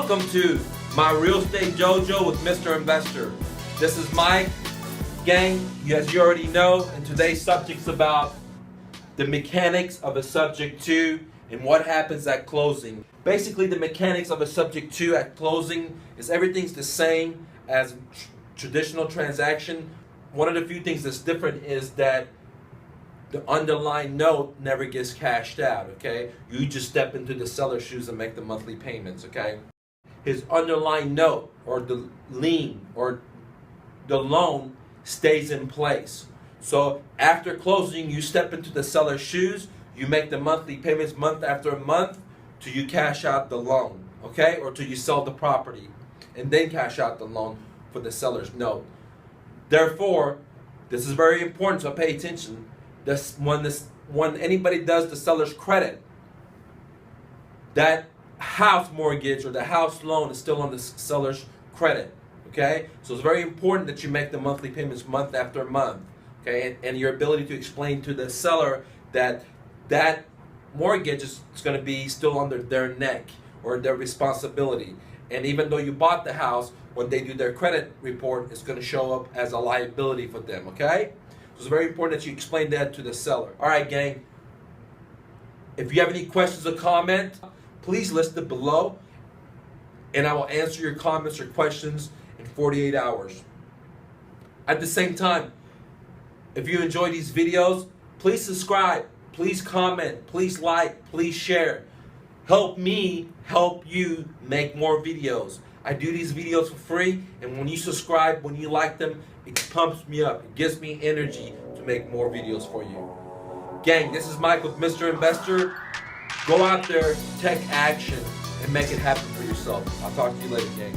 Welcome to my Real Estate Jojo with Mr. Investor. This is Mike. Gang, as you already know, and today's subject's about the mechanics of a subject to and what happens at closing. Basically, the mechanics of a subject to at closing is everything's the same as traditional transaction. One of the few things that's different is that the underlying note never gets cashed out, okay? You just step into the seller's shoes and make the monthly payments, okay? His underlying note or the lien or the loan stays in place. So after closing, you step into the seller's shoes, you make the monthly payments month after month till you cash out the loan, okay? Or till you sell the property and then cash out the loan for the seller's note. Therefore, this is very important, so pay attention. When anybody does the seller's credit, that house mortgage or the house loan is still on the seller's credit, okay? So it's very important that you make the monthly payments month after month, okay? And your ability to explain to the seller that that mortgage is going to be still under their neck or their responsibility. And even though you bought the house, when they do their credit report, it's going to show up as a liability for them, okay? So it's very important that you explain that to the seller. All right, gang. If you have any questions or comments, please list it below, and I will answer your comments or questions in 48 hours. At the same time, if you enjoy these videos, please subscribe, please comment, please like, please share. Help me help you make more videos. I do these videos for free, and when you subscribe, when you like them, it pumps me up. It gives me energy to make more videos for you. Gang, this is Mike with Mr. Investor. Go out there, take action, and make it happen for yourself. I'll talk to you later, gang.